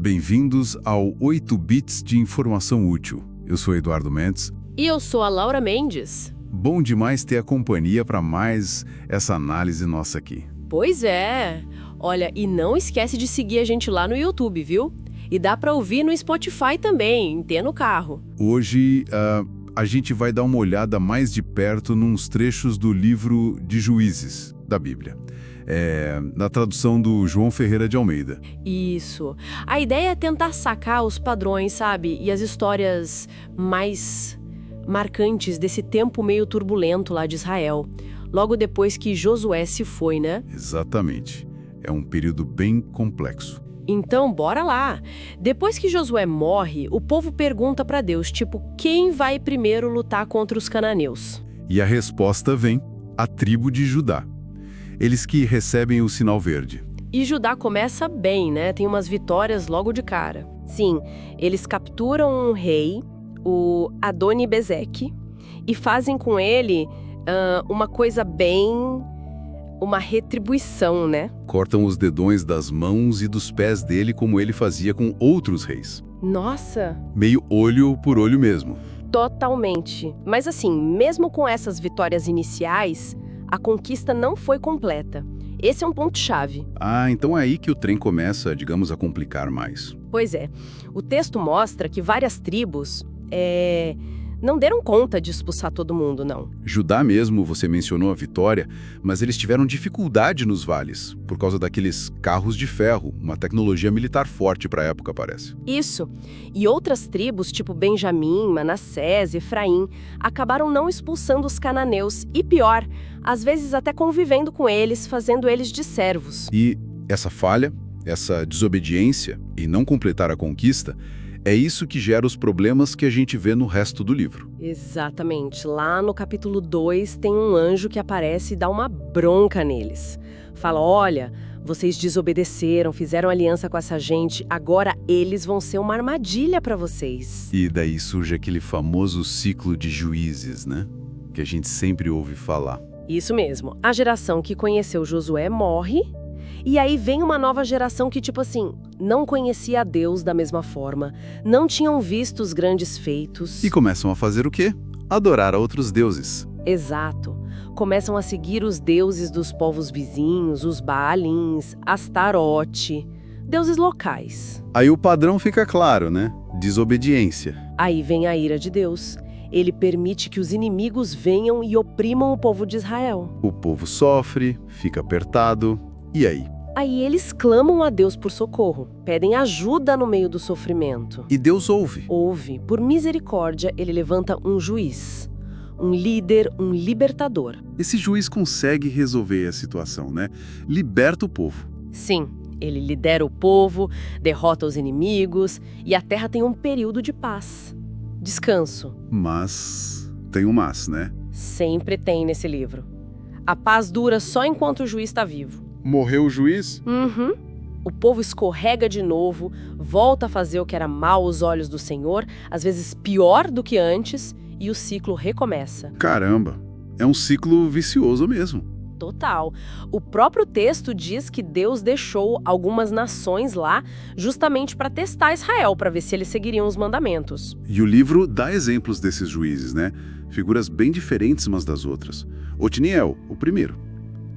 Bem-vindos ao 8 Bits de Informação Útil. Eu sou Eduardo Mendes. E eu sou a Laura Mendes. Bom demais ter a companhia para mais essa análise nossa aqui. Pois é. Olha, e não esquece de seguir a gente lá no YouTube, viu? E dá para ouvir no Spotify também, em T no carro. Hoje, a gente vai dar uma olhada mais de perto nos trechos do livro de Juízes da Bíblia. Na tradução do João Ferreira de Almeida. Isso. A ideia é tentar sacar os padrões, sabe? E as histórias mais marcantes desse tempo meio turbulento lá de Israel. Logo depois que Josué se foi, né? Exatamente. É um período bem complexo. Então, bora lá. Depois que Josué morre, o povo pergunta para Deus, tipo, quem vai primeiro lutar contra os cananeus? E a resposta vem: a tribo de Judá. Eles que recebem o sinal verde. E Judá começa bem, né? Tem umas vitórias logo de cara. Sim, eles capturam um rei, o Adoni-Bezeque, e fazem com ele uma coisa bem... uma retribuição, né? Cortam os dedões das mãos e dos pés dele como ele fazia com outros reis. Nossa! Meio olho por olho mesmo. Totalmente. Mas assim, mesmo com essas vitórias iniciais, a conquista não foi completa. Esse é um ponto-chave. Ah, então é aí que o trem começa, digamos, a complicar mais. Pois é. O texto mostra que várias tribos não deram conta de expulsar todo mundo, não. Judá mesmo, você mencionou a vitória, mas eles tiveram dificuldade nos vales, por causa daqueles carros de ferro, uma tecnologia militar forte para a época, parece. Isso. E outras tribos, tipo Benjamim, Manassés, Efraim, acabaram não expulsando os cananeus e, pior, às vezes até convivendo com eles, fazendo eles de servos. E essa falha, essa desobediência e não completar a conquista, é isso que gera os problemas que a gente vê no resto do livro. Exatamente. Lá no capítulo 2 tem um anjo que aparece e dá uma bronca neles. Fala, olha, vocês desobedeceram, fizeram aliança com essa gente, agora eles vão ser uma armadilha para vocês. E daí surge aquele famoso ciclo de juízes, né? Que a gente sempre ouve falar. Isso mesmo. A geração que conheceu Josué morre, e aí vem uma nova geração que, tipo assim, não conhecia a Deus da mesma forma, não tinham visto os grandes feitos. E começam a fazer o quê? Adorar a outros deuses. Exato. Começam a seguir os deuses dos povos vizinhos, os Baalins, Astarote, deuses locais. Aí o padrão fica claro, né? Desobediência. Aí vem a ira de Deus. Ele permite que os inimigos venham e oprimam o povo de Israel. O povo sofre, fica apertado. E aí? Aí eles clamam a Deus por socorro, pedem ajuda no meio do sofrimento. E Deus ouve. Ouve. Por misericórdia, ele levanta um juiz, um líder, um libertador. Esse juiz consegue resolver a situação, né? Liberta o povo. Sim, ele lidera o povo, derrota os inimigos e a terra tem um período de paz. Descanso. Mas tem um mas, né? Sempre tem nesse livro. A paz dura só enquanto o juiz está vivo. Morreu o juiz? Uhum. O povo escorrega de novo, volta a fazer o que era mal aos olhos do Senhor, às vezes pior do que antes, e o ciclo recomeça. Caramba, é um ciclo vicioso mesmo. Total. O próprio texto diz que Deus deixou algumas nações lá justamente para testar Israel, para ver se eles seguiriam os mandamentos. E o livro dá exemplos desses juízes, né? Figuras bem diferentes umas das outras. Otniel, o primeiro.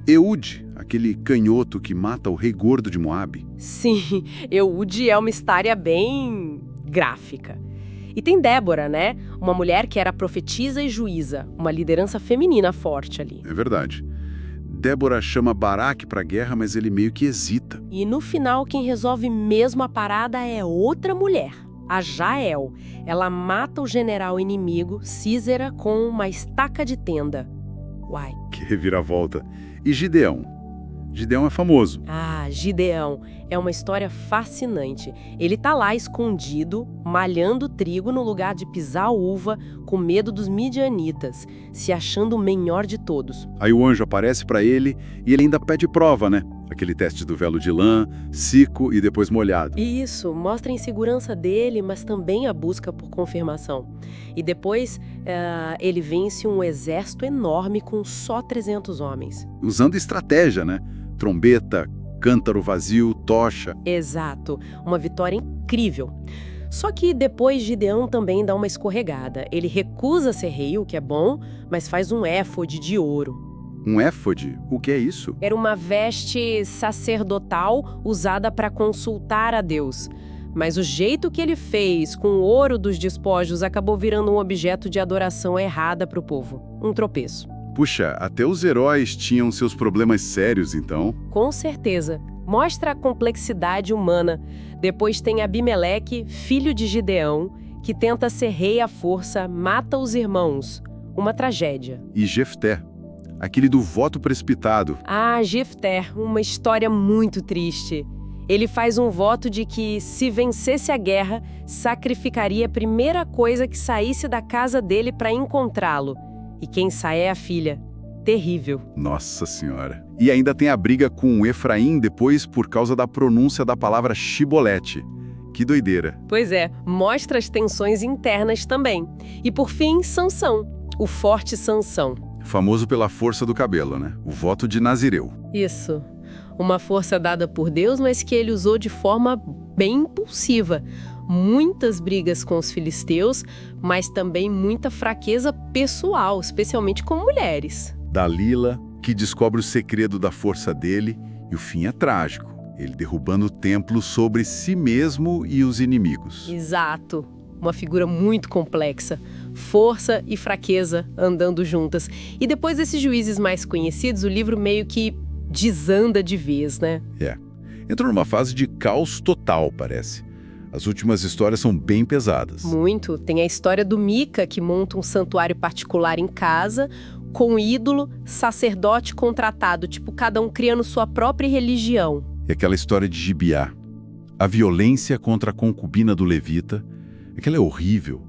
Eude, aquele canhoto que mata o rei gordo de Moabe. Sim, Eude é uma história bem gráfica. E tem Débora, né? Uma mulher que era profetisa e juíza, uma liderança feminina forte ali. É verdade. Débora chama Baraque para a guerra, mas ele meio que hesita. E no final, quem resolve mesmo a parada é outra mulher, a Jael. Ela mata o general inimigo, Sísera, com uma estaca de tenda. Uai. Que reviravolta. E Gideão? Gideão é famoso. Ah, Gideão. É uma história fascinante. Ele tá lá escondido, malhando trigo no lugar de pisar uva, com medo dos midianitas, se achando o melhor de todos. Aí o anjo aparece para ele e ele ainda pede prova, né? Aquele teste do velo de lã, seco e depois molhado. Isso, mostra a insegurança dele, mas também a busca por confirmação. E depois ele vence um exército enorme com só 300 homens. Usando estratégia, né? Trombeta, cântaro vazio, tocha. Exato, uma vitória incrível. Só que depois Gideão também dá uma escorregada. Ele recusa ser rei, o que é bom, mas faz um éfode de ouro. Um éfode? O que é isso? Era uma veste sacerdotal usada para consultar a Deus. Mas o jeito que ele fez com o ouro dos despojos acabou virando um objeto de adoração errada para o povo. Um tropeço. Puxa, até os heróis tinham seus problemas sérios, então. Com certeza. Mostra a complexidade humana. Depois tem Abimeleque, filho de Gideão, que tenta ser rei à força, mata os irmãos. Uma tragédia. E Jefté, aquele do voto precipitado. Ah, Jefté, uma história muito triste. Ele faz um voto de que, se vencesse a guerra, sacrificaria a primeira coisa que saísse da casa dele para encontrá-lo. E quem sai é a filha. Terrível. Nossa Senhora. E ainda tem a briga com Efraim depois por causa da pronúncia da palavra chibolete. Que doideira. Pois é, mostra as tensões internas também. E por fim, Sansão, o forte Sansão. Famoso pela força do cabelo, né? O voto de Nazireu. Isso. Uma força dada por Deus, mas que ele usou de forma bem impulsiva. Muitas brigas com os filisteus, mas também muita fraqueza pessoal, especialmente com mulheres. Dalila, que descobre o segredo da força dele, e o fim é trágico. Ele derrubando o templo sobre si mesmo e os inimigos. Exato. Uma figura muito complexa. Força e fraqueza andando juntas. E depois desses juízes mais conhecidos, o livro meio que desanda de vez, né? É. Entrou numa fase de caos total, parece. As últimas histórias são bem pesadas. Muito. Tem a história do Mica, que monta um santuário particular em casa, com ídolo, sacerdote contratado, tipo cada um criando sua própria religião. E aquela história de Gibeá. A violência contra a concubina do levita, aquela é horrível.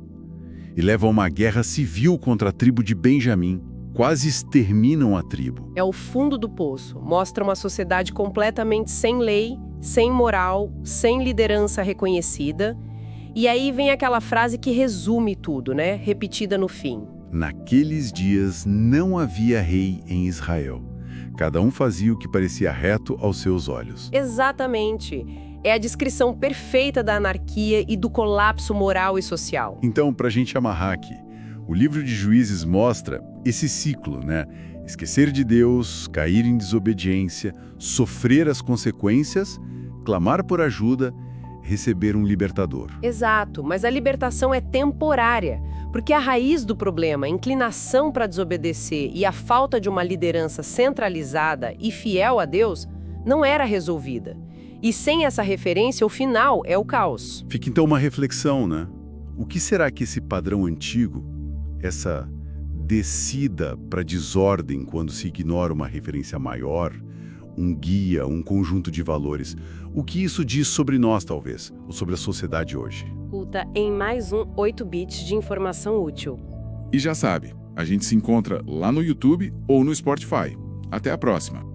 E leva a uma guerra civil contra a tribo de Benjamim. Quase exterminam a tribo. É o fundo do poço. Mostra uma sociedade completamente sem lei, sem moral, sem liderança reconhecida. E aí vem aquela frase que resume tudo, né? Repetida no fim. Naqueles dias não havia rei em Israel. Cada um fazia o que parecia reto aos seus olhos. Exatamente. É a descrição perfeita da anarquia e do colapso moral e social. Então, para a gente amarrar aqui, o livro de Juízes mostra esse ciclo, né? Esquecer de Deus, cair em desobediência, sofrer as consequências, clamar por ajuda, receber um libertador. Exato, mas a libertação é temporária, porque a raiz do problema, a inclinação para desobedecer e a falta de uma liderança centralizada e fiel a Deus, não era resolvida. E sem essa referência, o final é o caos. Fica então uma reflexão, né? O que será que esse padrão antigo, essa descida para desordem quando se ignora uma referência maior, um guia, um conjunto de valores, o que isso diz sobre nós, talvez, ou sobre a sociedade hoje? Escuta em mais um 8 bits de informação útil. E já sabe, a gente se encontra lá no YouTube ou no Spotify. Até a próxima!